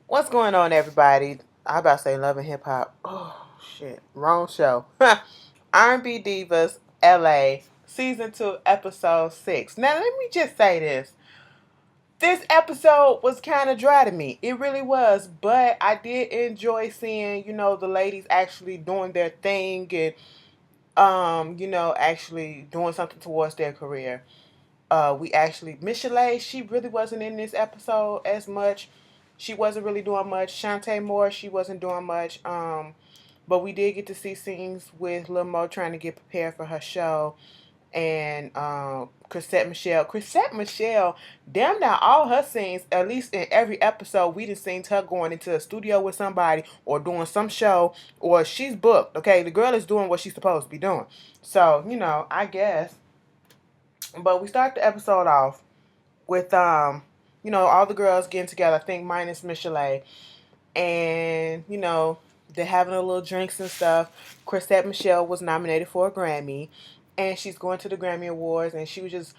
What's going on, everybody? I about to say Love and Hip Hop. Oh shit, wrong show. R&B Divas, LA, season 2, episode 6. Now let me just say this. This episode was kind of dry to me. It really was, but I did enjoy seeing, the ladies actually doing their thing and actually doing something towards their career. We actually Michel'le, she really wasn't in this episode as much. She wasn't really doing much. Shanté Moore, she wasn't doing much. But we did get to see scenes with Lil Mo trying to get prepared for her show, and Chrisette Michele, damn now all her scenes, at least in every episode, we done seen her going into a studio with somebody or doing some show, or she's booked. Okay, the girl is doing what she's supposed to be doing. So I guess. But we start the episode off with all the girls getting together, I think minus Michel'le, and they're having a little drinks and stuff. Chrisette Michele was nominated for a Grammy, and she's going to the Grammy Awards, and she was just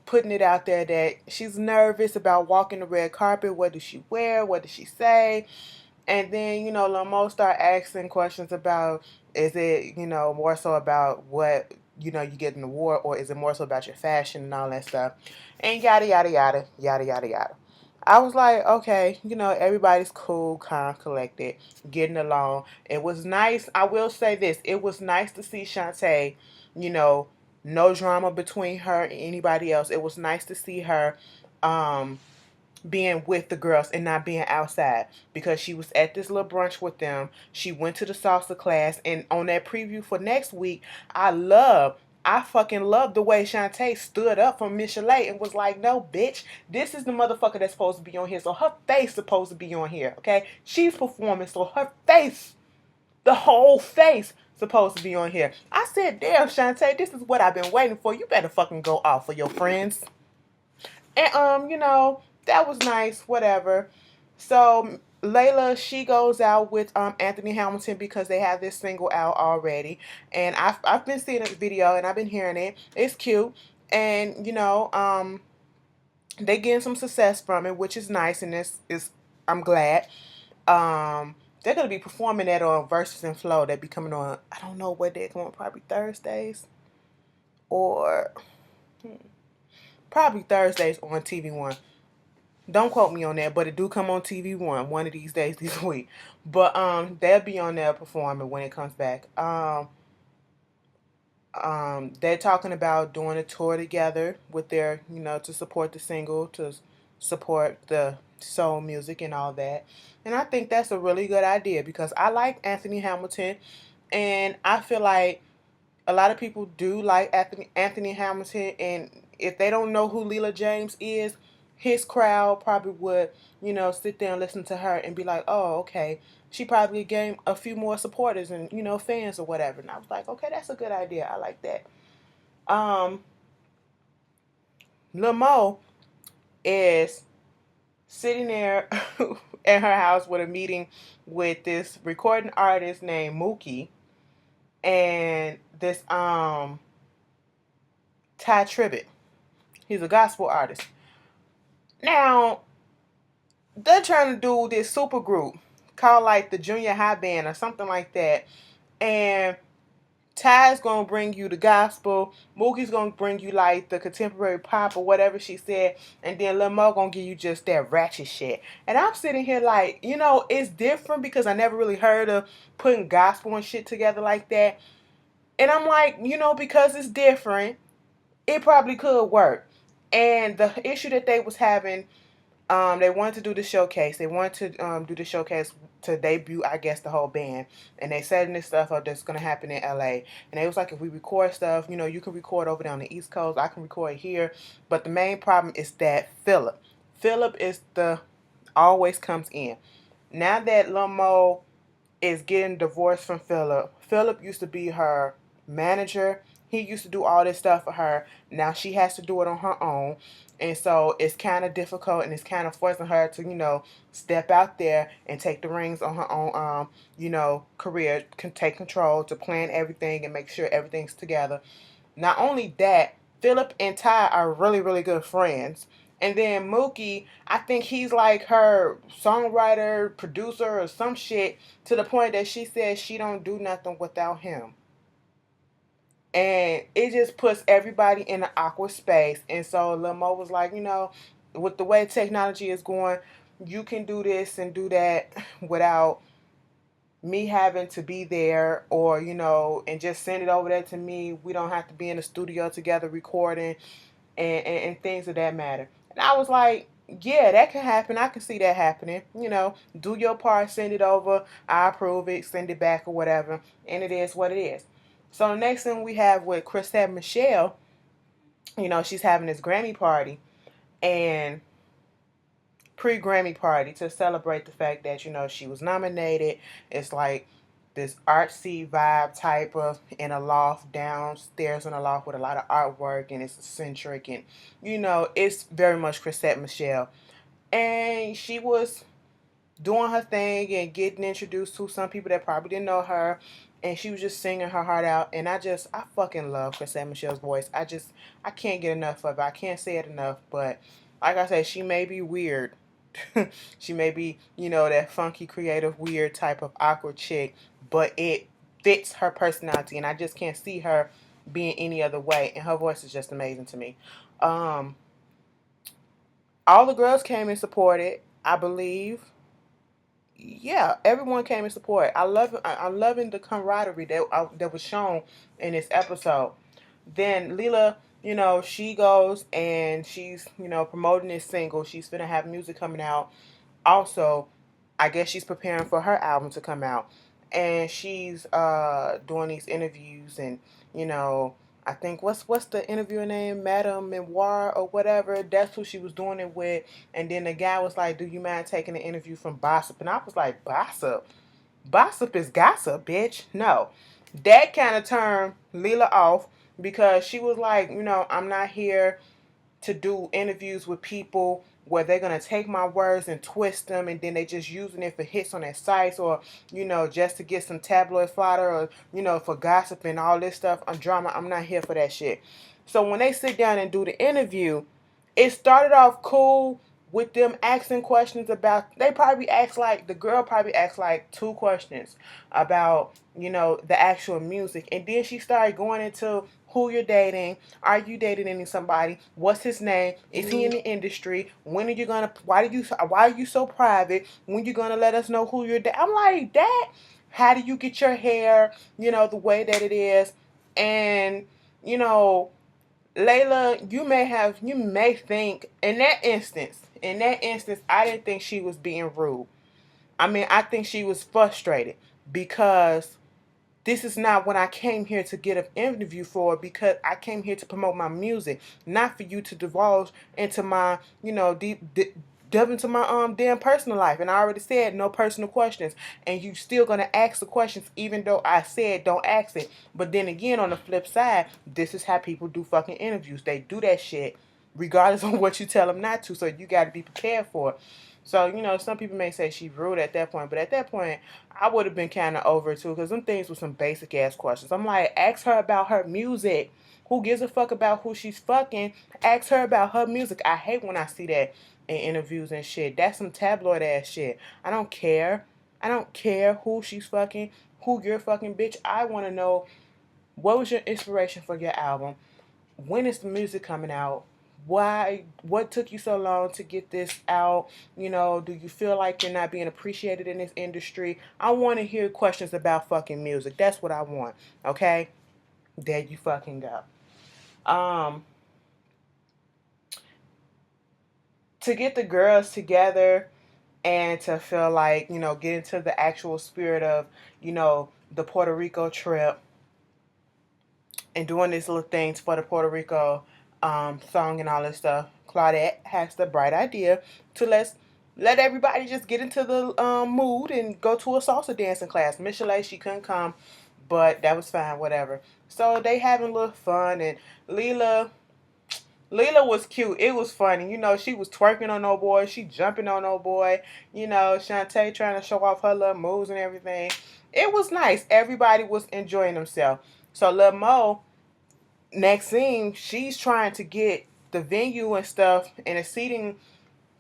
putting it out there that she's nervous about walking the red carpet. What does she wear? What does she say? And then Lamo start asking questions about, is it more so about what you get an award, or is it more so about your fashion and all that stuff, and yada yada yada yada yada yada. I was like, okay, everybody's cool, calm, collected, getting along. It was nice. I will say this: it was nice to see Shanté. You know, no drama between her and anybody else. It was nice to see her. Being with the girls and not being outside, because she was at this little brunch with them. She went to the salsa class, and on that preview for next week, I fucking love the way Shanté stood up for Michel'le and was like, no, bitch, this is the motherfucker that's supposed to be on here. So her face supposed to be on here, okay? She's performing, so her face, the whole face, supposed to be on here. I said, damn, Shanté, this is what I've been waiting for. You better fucking go off for your friends. And that was nice, whatever. So Layla, she goes out with Anthony Hamilton because they have this single out already. And I've been seeing this video and I've been hearing it. It's cute. And they getting some success from it, which is nice, and this is I'm glad. They're gonna be performing that on Versus and Flow. They be coming on, I don't know what day, come on, probably Thursdays, or probably Thursdays on TV1. Don't quote me on that, but it do come on TV1 one of these days this week. But they'll be on there performing when it comes back. They're talking about doing a tour together with their, to support the single, to support the soul music and all that. And I think that's a really good idea because I like Anthony Hamilton, and I feel like a lot of people do like Anthony Hamilton, and if they don't know who Leela James is, his crowd probably would, sit there and listen to her and be like, oh, okay, she probably gained a few more supporters and, fans or whatever. And I was like, okay, that's a good idea. I like that. Um, Lamo is sitting there at her house with a meeting with this recording artist named Mookie and this Ty Tribbett. He's a gospel artist. Now, they're trying to do this super group called like the Junior High Band or something like that. And Ty's gonna bring you the gospel, Mookie's gonna bring you like the contemporary pop or whatever she said, and then Lil Mo gonna give you just that ratchet shit. And I'm sitting here like, it's different because I never really heard of putting gospel and shit together like that. And I'm like, because it's different, it probably could work. And the issue that they was having, they wanted to do the showcase. They wanted to do the showcase to debut, I guess, the whole band. And they setting this stuff up that's going to happen in LA. And they was like, if we record stuff, you can record over there on the East Coast. I can record here. But the main problem is that Philip is the always comes in. Now that Lil Mo is getting divorced from Philip. Philip used to be her manager. He used to do all this stuff for her. Now she has to do it on her own. And so it's kind of difficult, and it's kind of forcing her to, step out there and take the reins on her own, career, can take control to plan everything and make sure everything's together. Not only that, Philip and Ty are really, really good friends. And then Mookie, I think he's like her songwriter, producer, or some shit, to the point that she says she don't do nothing without him. And it just puts everybody in an awkward space. And so Lil Mo was like, with the way technology is going, you can do this and do that without me having to be there, or and just send it over there to me. We don't have to be in the studio together recording and things of that matter. And I was like, yeah, that can happen. I can see that happening. Do your part, send it over. I approve it, send it back or whatever. And it is what it is. So the next thing we have with Chrisette Michele, she's having this Grammy party and pre-Grammy party to celebrate the fact that, she was nominated. It's like this artsy vibe type of in a loft, downstairs in a loft with a lot of artwork, and it's eccentric, and it's very much Chrisette Michele. And she was doing her thing and getting introduced to some people that probably didn't know her, and she was just singing her heart out. And I fucking love Chrisette Michele's voice. I can't get enough of it. I can't say it enough. But like I said, she may be weird. She may be, that funky, creative, weird type of awkward chick, but it fits her personality, and I just can't see her being any other way. And her voice is just amazing to me. All the girls came and supported, I believe. Yeah, everyone came in support. I'm loving the camaraderie that was shown in this episode. Then Lila, she goes and she's promoting this single. She's gonna have music coming out. Also, I guess she's preparing for her album to come out, and she's doing these interviews, and I think what's the interviewer name, Madame Memoir or whatever. That's who she was doing it with. And then the guy was like, "Do you mind taking an interview from Bossip?" And I was like, "Bossip? Bossip is gossip, bitch." No, that kind of turned Leela off, because she was like, "I'm not here to do interviews with people where they're gonna take my words and twist them, and then they just using it for hits on their sites, or just to get some tabloid fodder, or for gossip and all this stuff and drama. I'm not here for that shit." So when they sit down and do the interview, it started off cool with them asking questions about, they probably asked, like, the girl probably asked like two questions about the actual music, and then she started going into who you're dating, are you dating somebody, what's his name, is he in the industry, when are you gonna, why are you so private, when you gonna let us know who you're dating. I'm like, that, how do you get your hair the way that it is. And Layla, you may think in that instance, I didn't think she was being rude. I mean, I think she was frustrated, because this is not what I came here to get an interview for, because I came here to promote my music, not for you to divulge into my, delve into my damn personal life. And I already said no personal questions, and you still gonna ask the questions even though I said don't ask it. But then again, on the flip side, this is how people do fucking interviews. They do that shit regardless of what you tell them not to. So you got to be prepared for it. So, some people may say she rude at that point, but at that point, I would have been kind of over it too, because them things were some basic ass questions. I'm like, ask her about her music. Who gives a fuck about who she's fucking? Ask her about her music. I hate when I see that in interviews and shit. That's some tabloid ass shit. I don't care. I don't care who she's fucking, who you're fucking, bitch. I want to know, what was your inspiration for your album? When is the music coming out? What took you so long to get this out? Do you feel like you're not being appreciated in this industry? I want to hear questions about fucking music. That's what I want. Okay? There you fucking go. Um, to get the girls together and to feel like, get into the actual spirit of, the Puerto Rico trip, and doing these little things for the Puerto Rico song and all this stuff, Claudette has the bright idea to let everybody just get into the mood and go to a salsa dancing class. Michel'le, she couldn't come, but that was fine, whatever. So they having a little fun, and Leela was cute. It was funny. She was twerking on no boy. She jumping on no boy. Shanté trying to show off her little moves and everything. It was nice. Everybody was enjoying themselves. So Lil Mo, next scene, she's trying to get the venue and stuff and the seating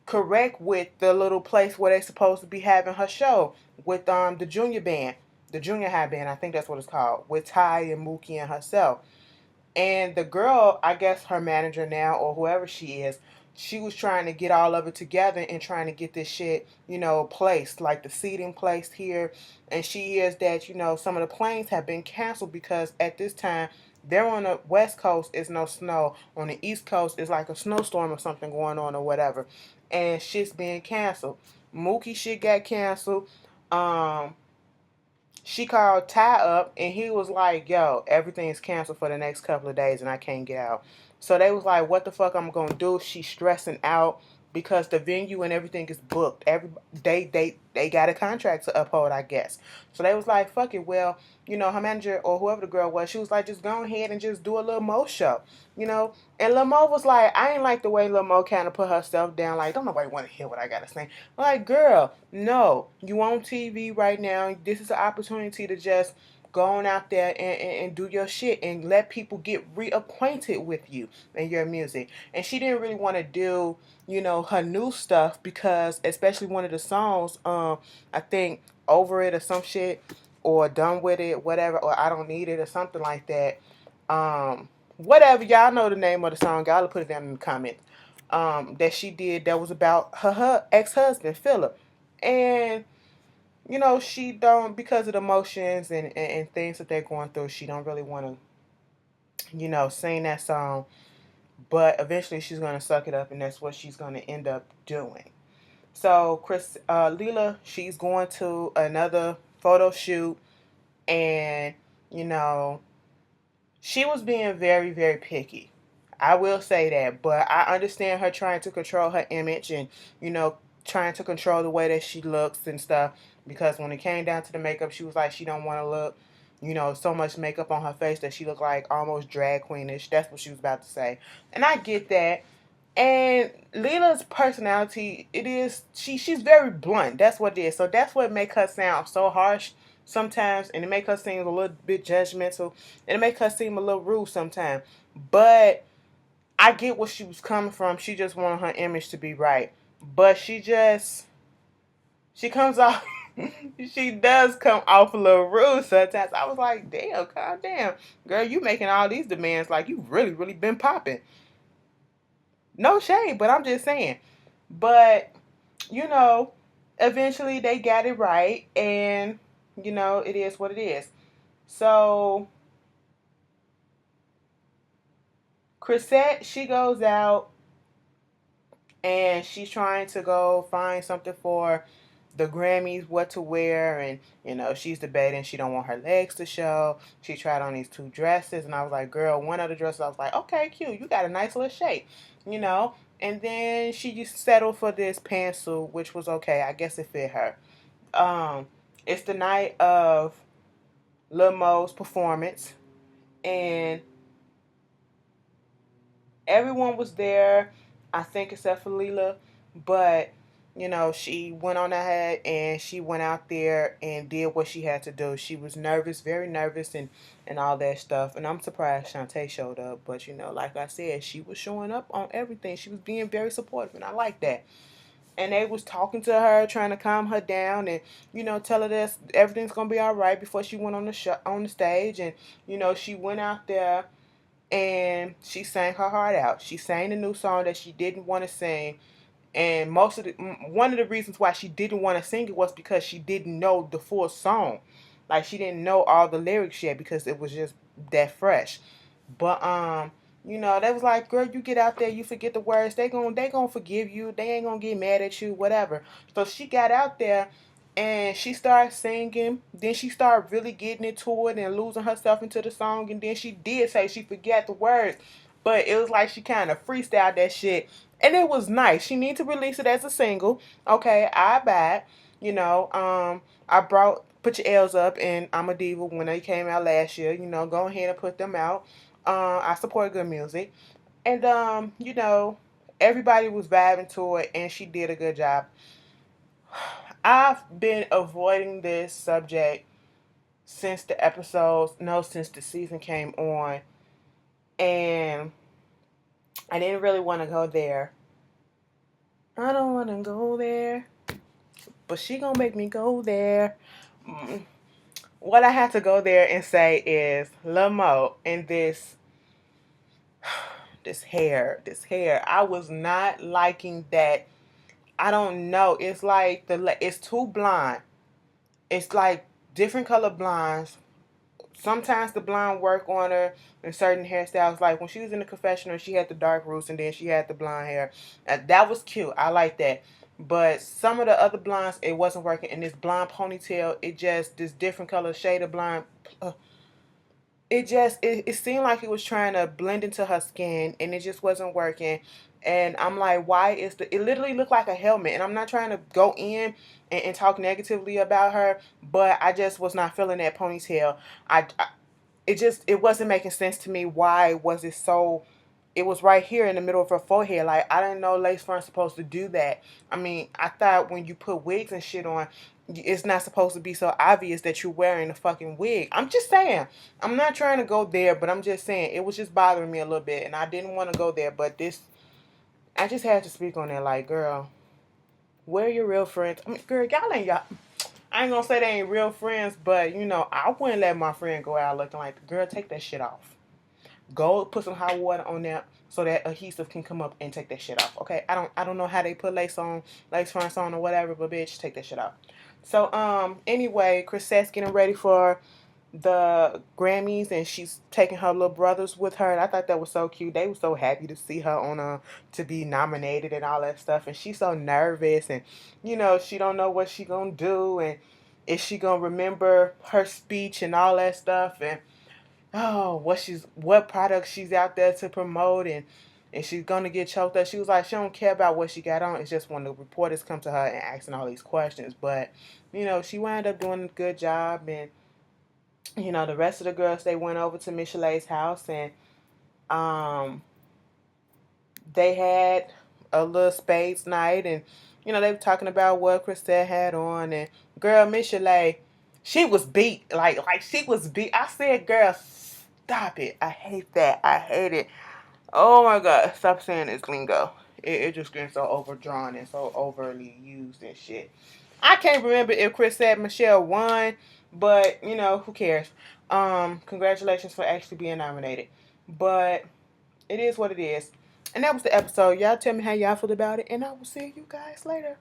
correct with the little place where they're supposed to be having her show with the junior band, the junior high band, I think that's what it's called, with Ty and Mookie and herself. And the girl, I guess her manager now or whoever she is, she was trying to get all of it together and trying to get this shit, placed, like the seating placed here. And she is that, some of the planes have been canceled because at this time, they're on the West Coast, is no snow. On the East Coast, it's like a snowstorm or something going on or whatever. And shit's being canceled. Mookie shit got canceled. Um, she called Ty up and he was like, yo, everything's canceled for the next couple of days and I can't get out. So they was like, what the fuck I'm gonna do? She's stressing out because the venue and everything is booked. They got a contract to uphold, I guess. So they was like, fuck it. Well, her manager or whoever the girl was, she was like, just go ahead and just do a little Mo show, you know. And Lil Mo was like, I ain't like the way Lil Mo kind of put herself down. Like, don't nobody want to hear what I gotta say. I'm like, girl, no, you on TV right now. This is an opportunity to just go on out there and do your shit and let people get reacquainted with you and your music. And she didn't really want to do, her new stuff because especially one of the songs, I think Over It or some shit or Done With It, whatever, or I Don't Need It or something like that. Whatever, y'all know the name of the song. Y'all put it down in the comments. That she did that was about her ex-husband, Philip. And she don't, because of the emotions and things that they're going through, she don't really want to, sing that song. But eventually she's going to suck it up, and that's what she's going to end up doing. So Leela, she's going to another photo shoot, and, she was being very, very picky. I will say that, but I understand her trying to control her image and, trying to control the way that she looks and stuff. Because when it came down to the makeup, she was like, she don't want to look, so much makeup on her face that she looked like almost drag queenish. That's what she was about to say. And I get that. And Leela's personality, she's very blunt. That's what it is. So that's what makes her sound so harsh sometimes, and it make her seem a little bit judgmental, and it make her seem a little rude sometimes. But I get where she was coming from. She just wanted her image to be right. But she comes off, she does come off a little rude sometimes. I was like, damn, calm down. Girl, you making all these demands like you really, really been popping. No shade, but I'm just saying. But, eventually they got it right, and, it is what it is. So, Chrisette, she goes out and she's trying to go find something for the Grammys, what to wear, and she's debating. She don't want her legs to show. She tried on these two dresses, and I was like, girl, one of the dresses, I was like, okay, cute, you got a nice little shape, and then she just settled for this pantsuit, which was okay. I guess it fit her. It's the night of Lil Mo's performance, and everyone was there, I think, except for Leela. But, she went on ahead and she went out there and did what she had to do. She was nervous, very nervous, and all that stuff. And I'm surprised Shanté showed up. But, like I said, she was showing up on everything. She was being very supportive, and I like that. And they was talking to her, trying to calm her down, and tell her that everything's gonna be all right before she went on the stage. And she went out there and she sang her heart out. She sang the new song that she didn't want to sing, and one of the reasons why she didn't want to sing it was because she didn't know the full song, like she didn't know all the lyrics yet because it was just that fresh. But they was like, girl, you get out there, you forget the words, they gonna forgive you, they ain't gonna get mad at you, whatever. So she got out there and she started singing. Then she started really getting into it and losing herself into the song. And then she did say she forgot the words. But it was like she kind of freestyled that shit. And it was nice. She need to release it as a single. Okay, I buy it. I Put Your L's Up and I'm a Diva when they came out last year. Go ahead and put them out. I support good music. And, everybody was vibing to it and she did a good job. I've been avoiding this subject since the episodes, no, since the season came on. And I didn't really want to go there. I don't want to go there, but she gonna make me go there. Mm. What I had to go there and say is Lamo and this hair. I was not liking that. I don't know. It's like it's too blonde. It's like different color blondes. Sometimes the blonde work on her in certain hairstyles. Like when she was in the confessional, she had the dark roots and then she had the blonde hair. That was cute. I like that. But some of the other blondes, it wasn't working. And this blonde ponytail, it just this different color shade of blonde. Uh, it seemed like it was trying to blend into her skin and it just wasn't working. And I'm like, why is it literally looked like a helmet? And I'm not trying to go in and talk negatively about her, but I just was not feeling that ponytail. I it wasn't making sense to me. Why was it so? It was right here in the middle of her forehead. Like, I didn't know lace front's supposed to do that. I mean, I thought when you put wigs and shit on, it's not supposed to be so obvious that you're wearing a fucking wig. I'm just saying. I'm not trying to go there, but I'm just saying it was just bothering me a little bit, and I didn't want to go there. But I just had to speak on that. Like, girl, where are your real friends? I mean, girl, y'all. I ain't gonna say they ain't real friends, but I wouldn't let my friend go out looking like the girl. Take that shit off. Go put some hot water on there so that adhesive can come up and take that shit off. Okay, I don't know how they put lace fronts on or whatever, but bitch, take that shit off. So anyway, Chrisette's getting ready for the Grammys and she's taking her little brothers with her, and I thought that was so cute. They were so happy to see her on to be nominated and all that stuff, and she's so nervous, and she don't know what she gonna do, and is she gonna remember her speech and all that stuff, and what product she's out there to promote, and she's gonna get choked up. She was like, she don't care about what she got on. It's just when the reporters come to her and asking all these questions. But she wound up doing a good job, and the rest of the girls, they went over to Michel'le's house, and um they had a little spades night, and they were talking about what Chrisette had on, and girl, Michel'le, she was beat, like she was beat. I said, girl, stop it. I hate that. I hate it. Oh my god, stop saying this lingo. It just getting so overdrawn and so overly used and shit. I can't remember if Chrisette Michelle won, but who cares? Congratulations for actually being nominated. But it is what it is. And that was the episode. Y'all tell me how y'all feel about it, and I will see you guys later.